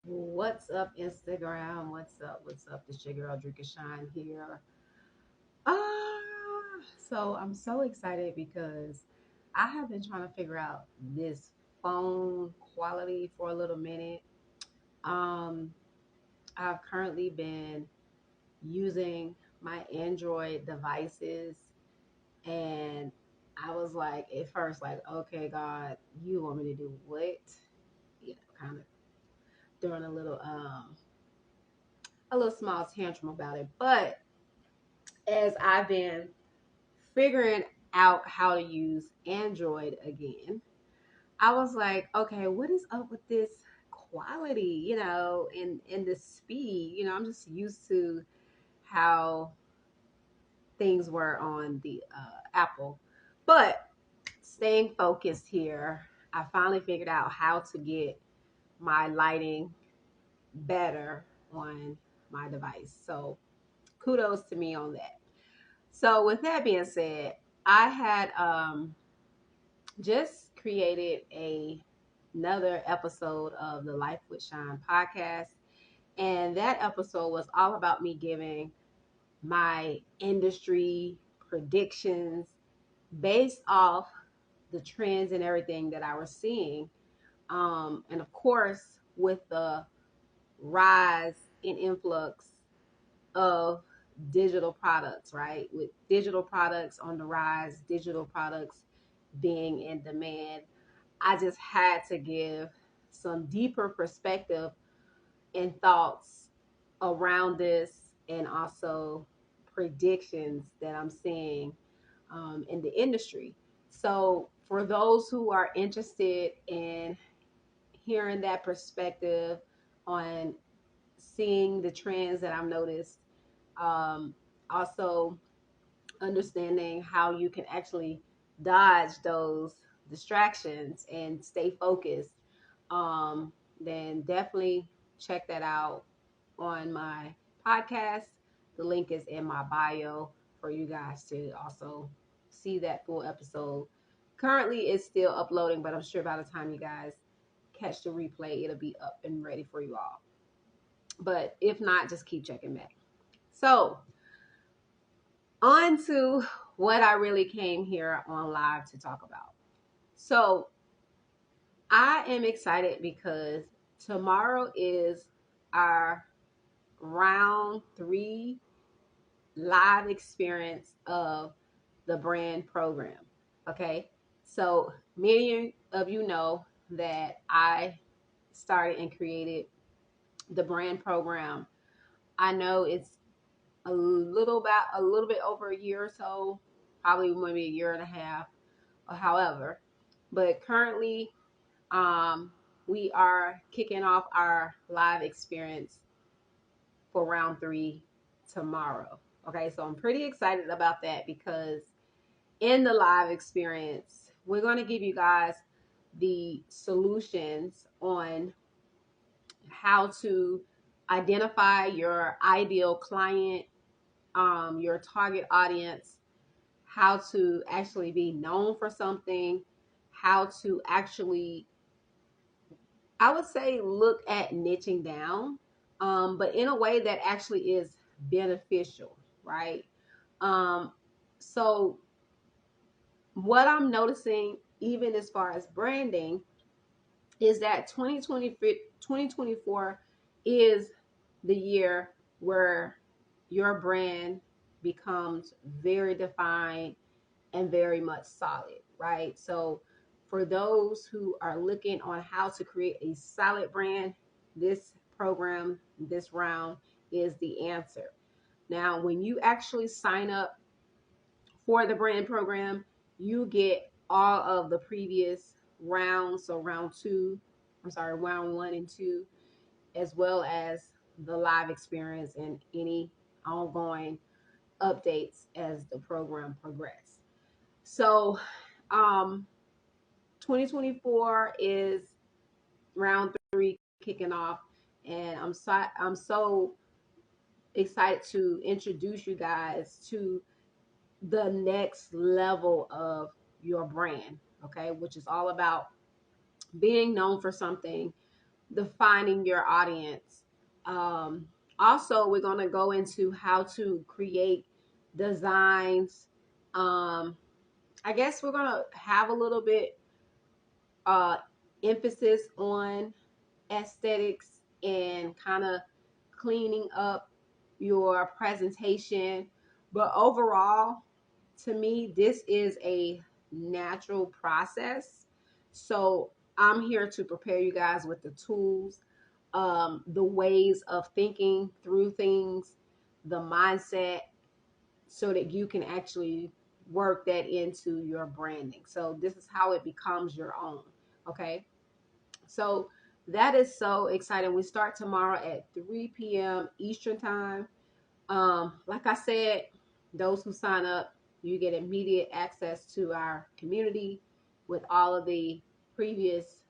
What's up, Instagram? What's up? What's up? This your girl, Drika Shine here. So I'm so excited because I have been trying to figure out this phone quality for a little minute. Um, I've currently been using my Android devices, and I was like, at first, like, okay, God, you want me to do what? Kind of doing a little small tantrum about it, but as I've been figuring out how to use Android again, I was like, okay, what is up with this quality, and the speed? I'm just used to how things were on the Apple. But staying focused here, I finally figured out how to get my lighting better on my device. So kudos to me on that. So with that being said, I had just created another episode of the Life with Shine podcast, and that episode was all about me giving my industry predictions based off the trends and everything that I was seeing. And of course, with the rise in influx of digital products, right? With digital products on the rise, digital products being in demand, I just had to give some deeper perspective and thoughts around this, and also predictions that I'm seeing in the industry. So, for those who are interested in hearing that perspective on seeing the trends that I've noticed, um, also understanding how you can actually dodge those distractions and stay focused, um, then definitely check that out on my podcast. The link is in my bio for you guys to also see that full episode. Currently, it's still uploading, but I'm sure by the time you guys catch the replay, it'll be up and ready for you all. But if not, just keep checking back. So, on to what I really came here on live to talk about. So, I am excited because tomorrow is our round 3 live experience of the brand program. Okay. So many of you know that I started and created the brand program. I know it's a little bit over a year or so, probably maybe a year and a half, or however. But currently, um, we are kicking off our live experience for round 3 tomorrow. Okay, so I'm pretty excited about that because in the live experience, we're going to give you guys the solutions on how to identify your ideal client, your target audience, how to actually be known for something, how to actually, I would say, look at niching down, but in a way that actually is beneficial, right? Um, so, what I'm noticing, even as far as branding, is that 2024 is the year where your brand becomes very defined and very much solid, right? So, for those who are looking on how to create a solid brand, this program, this round is the answer. Now, when you actually sign up for the brand program, you get all of the previous rounds. So, round 1 and 2, as well as the live experience and any ongoing updates as the program progresses. So, um, 2024 is round 3 kicking off, and I'm so excited to introduce you guys to the next level of your brand. Okay, which is all about being known for something, defining your audience. Um, Also, we're going to go into how to create designs. Um, I guess we're going to have a little bit uh, emphasis on aesthetics and kind of cleaning up your presentation. But overall, to me, this is a natural process. So I'm here to prepare you guys with the tools, the ways of thinking through things, the mindset, so that you can actually work that into your branding. So this is how it becomes your own. Okay. So that is so exciting. We start tomorrow at 3 p.m. Eastern time. Like I said, those who sign up, you get immediate access to our community with all of the previous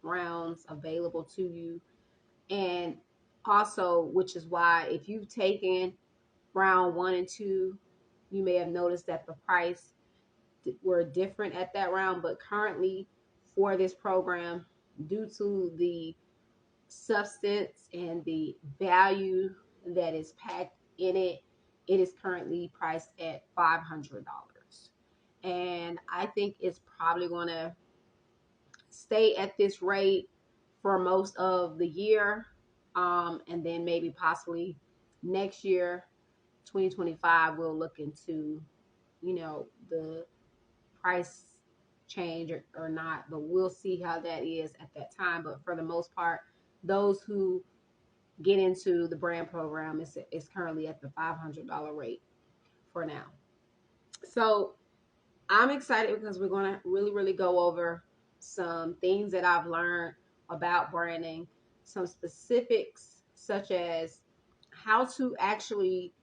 rounds available to you. And also, which is why if you've taken round 1 and 2, you may have noticed that the price were different at that round. But currently, for this program, due to the substance and the value that is packed in it, it is currently priced at $500. And I think it's probably going to stay at this rate for most of the year. And then maybe possibly next year, 2025, we'll look into, the price change or not, but we'll see how that is at that time. But for the most part, those who get into the brand program is currently at the $500 rate for now. So I'm excited because we're going to really, really go over some things that I've learned about branding, some specifics such as how to actually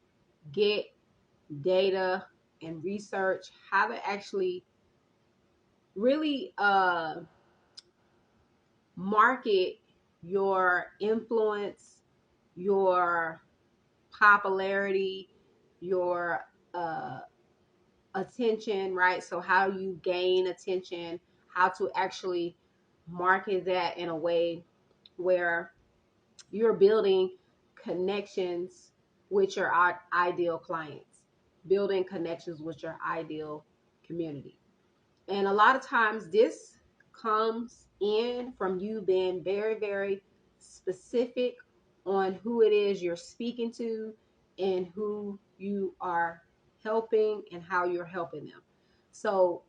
get data and research, how to actually really market your influence, your popularity, your uh, attention, right? So, how you gain attention, how to actually market that in a way where you're building connections with your ideal clients, building connections with your ideal community. And a lot of times this comes in from you being very, very specific on who it is you're speaking to and who you are helping and how you're helping them. So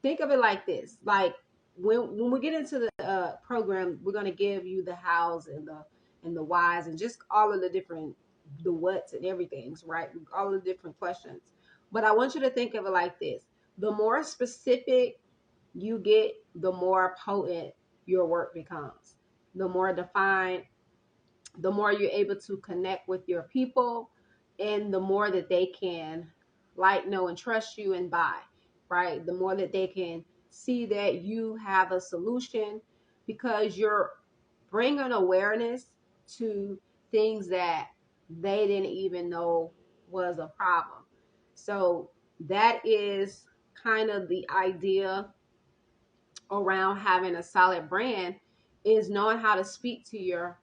think of it like this. Like when we get into the program, we're going to give you the hows and the whys and just all of the different the whats and everything's, right? All of the different questions. But I want you to think of it like this. The more specific you get, the more potent your work becomes. The more defined, the more you're able to connect with your people, and the more that they can like, know, and trust you and buy, right? The more that they can see that you have a solution because you're bringing awareness to things that they didn't even know was a problem. So that is kind of the idea around having a solid brand, is knowing how to speak to your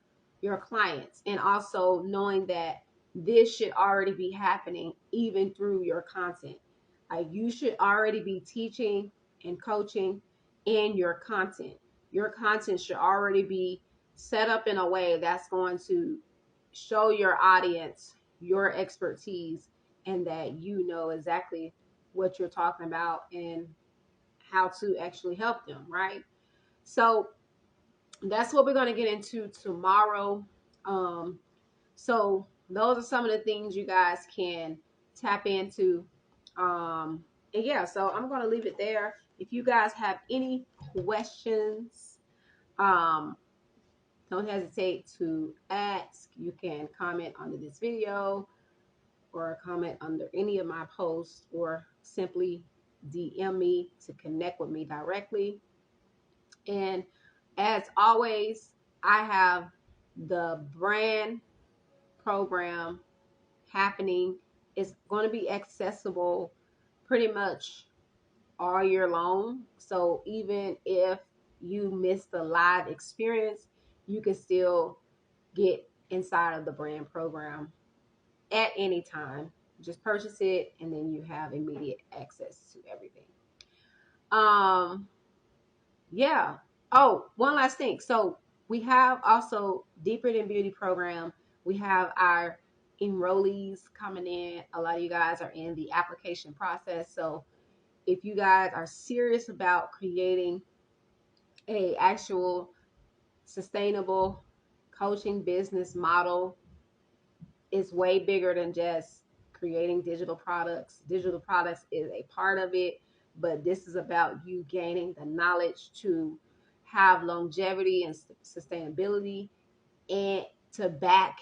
clients, and also knowing that this should already be happening even through your content. Like you should already be teaching and coaching in your content. Your content should already be set up in a way that's going to show your audience your expertise and that you know exactly what you're talking about and how to actually help them, right? So that's what we're going to get into tomorrow. Um, so those are some of the things you guys can tap into. And yeah, so I'm going to leave it there. If you guys have any questions, um, don't hesitate to ask. You can comment under this video or comment under any of my posts or simply DM me to connect with me directly. And as always, I have the brand program happening. It's going to be accessible pretty much all year long. So even if you miss the live experience, you can still get inside of the brand program at any time. Just purchase it and then you have immediate access to everything. Um, yeah. Oh, one last thing. So we have also Deeper Than Beauty program. We have our enrollees coming in. A lot of you guys are in the application process. So if you guys are serious about creating a actual sustainable coaching business model, it's way bigger than just creating digital products. Digital products is a part of it, but this is about you gaining the knowledge to have longevity and sustainability and to back